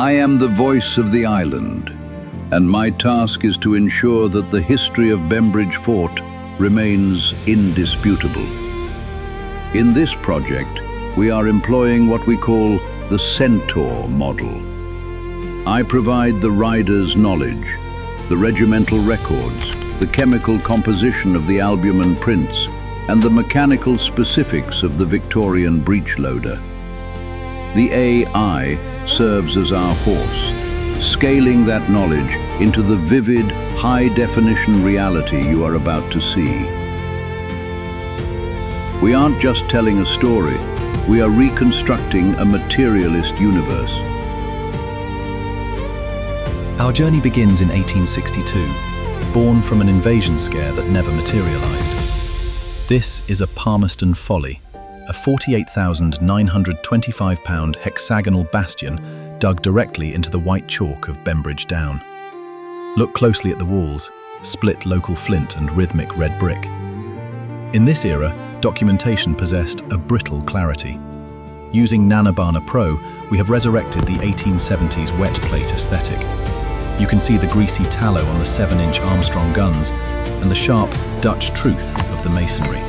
I am the voice of the island, and my task is to ensure that the history of Bembridge Fort remains indisputable. In this project, we are employing what we call the Centaur model. I provide the rider's knowledge, the regimental records, the chemical composition of the albumen prints, and the mechanical specifics of the Victorian breech loader. The AI serves as our horse, scaling that knowledge into the vivid, high-definition reality you are about to see. We aren't just telling a story, we are reconstructing a materialist universe. Our journey begins in 1862, born from an invasion scare that never materialized. This is a Palmerston Folly, a 48,925-pound hexagonal bastion dug directly into the white chalk of Bembridge Down. Look closely at the walls, split local flint and rhythmic red brick. In this era, documentation possessed a brittle clarity. Using Nanobana Pro, we have resurrected the 1870s wet plate aesthetic. You can see the greasy tallow on the 7-inch Armstrong guns and the sharp Dutch truth of the masonry.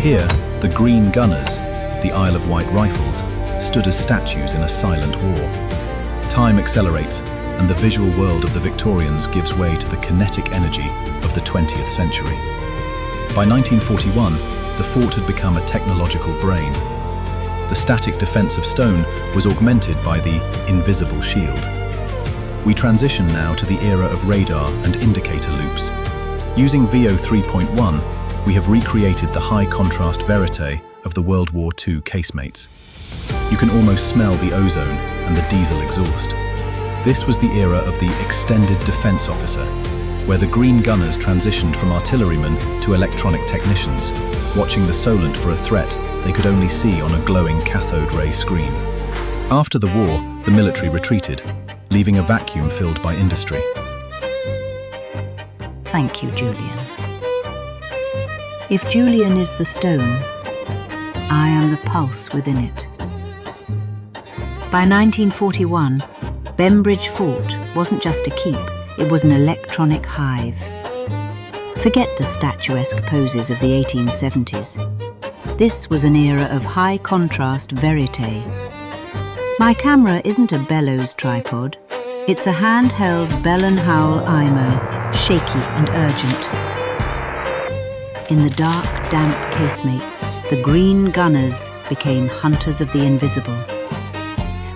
Here, the Green Gunners, the Isle of Wight rifles, stood as statues in a silent war. Time accelerates, and the visual world of the Victorians gives way to the kinetic energy of the 20th century. By 1941, the fort had become a technological brain. The static defense of stone was augmented by the invisible shield. We transition now to the era of radar and indicator loops. Using VO3.1, we have recreated the high-contrast verite of the World War II casemates. You can almost smell the ozone and the diesel exhaust. This was the era of the extended defense officer, where the Green Gunners transitioned from artillerymen to electronic technicians, watching the Solent for a threat they could only see on a glowing cathode ray screen. After the war, the military retreated, leaving a vacuum filled by industry. Thank you, Julian. If Julian is the stone, I am the pulse within it. By 1941, Bembridge Fort wasn't just a keep, it was an electronic hive. Forget the statuesque poses of the 1870s. This was an era of high-contrast verite. My camera isn't a bellows tripod, it's a handheld Bell & Howell IMO, shaky and urgent. In the dark, damp casemates, the Green Gunners became hunters of the invisible.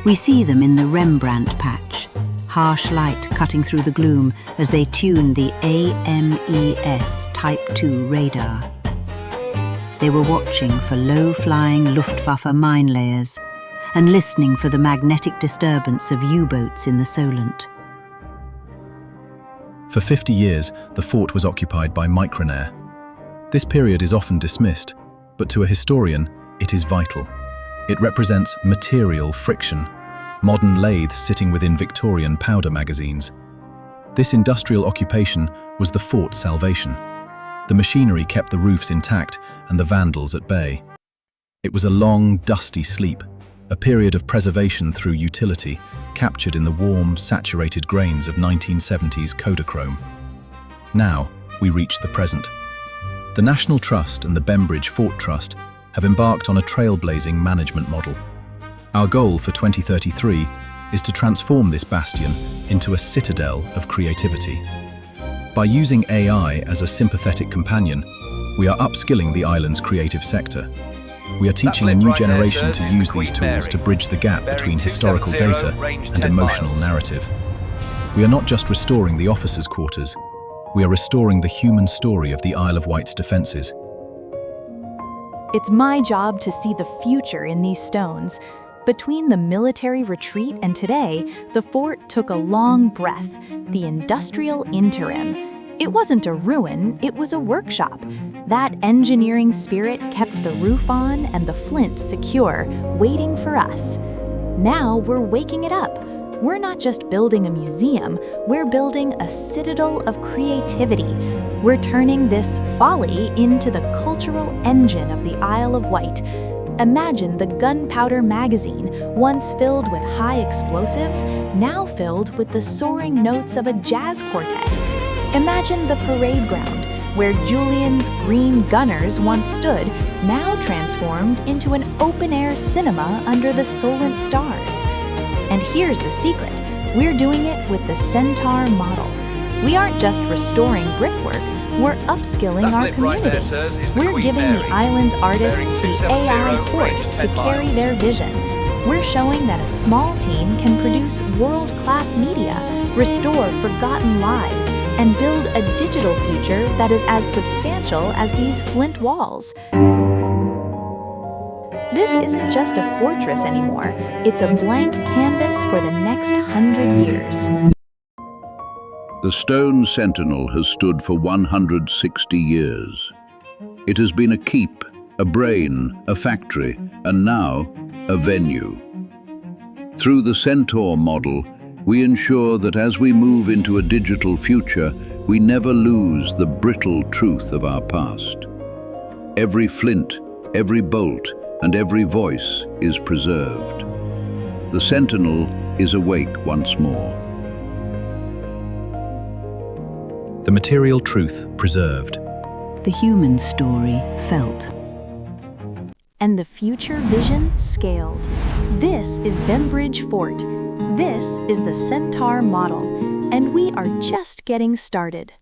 We see them in the Rembrandt patch, harsh light cutting through the gloom as they tune the AMES Type 2 radar. They were watching for low-flying Luftwaffe mine layers and listening for the magnetic disturbance of U-boats in the Solent. For 50 years, the fort was occupied by Micronair. This period is often dismissed, but to a historian, it is vital. It represents material friction, modern lathes sitting within Victorian powder magazines. This industrial occupation was the fort's salvation. The machinery kept the roofs intact and the vandals at bay. It was a long, dusty sleep, a period of preservation through utility, captured in the warm, saturated grains of 1970s Kodachrome. Now, we reach the present. The National Trust and the Bembridge Fort Trust have embarked on a trailblazing management model. Our goal for 2033 is to transform this bastion into a citadel of creativity. By using AI as a sympathetic companion, we are upskilling the island's creative sector. We are teaching a new generation to use these tools to bridge the gap between historical data and emotional narrative. We are not just restoring the officers' quarters, we are restoring the human story of the Isle of Wight's defences. It's my job to see the future in these stones. Between the military retreat and today, the fort took a long breath, the industrial interim. It wasn't a ruin, it was a workshop. That engineering spirit kept the roof on and the flint secure, waiting for us. Now we're waking it up. We're not just building a museum, we're building a citadel of creativity. We're turning this folly into the cultural engine of the Isle of Wight. Imagine the gunpowder magazine, once filled with high explosives, now filled with the soaring notes of a jazz quartet. Imagine the parade ground, where Julian's green gunners once stood, now transformed into an open-air cinema under the Solent stars. And here's the secret. We're doing it with the Centaur model. We aren't just restoring brickwork, we're upskilling our community. We're giving the island's artists the AI horse to carry their vision. We're showing that a small team can produce world-class media, restore forgotten lives, and build a digital future that is as substantial as these flint walls. This isn't just a fortress anymore, it's a blank canvas for the next 100 years. The stone sentinel has stood for 160 years. It has been a keep, a brain, a factory, and now a venue. Through the Centaur model, we ensure that as we move into a digital future, we never lose the brittle truth of our past. Every flint, every bolt, and every voice is preserved. The sentinel is awake once more. The material truth preserved. The human story felt. And the future vision scaled. This is Bembridge Fort. This is the Centaur model. And we are just getting started.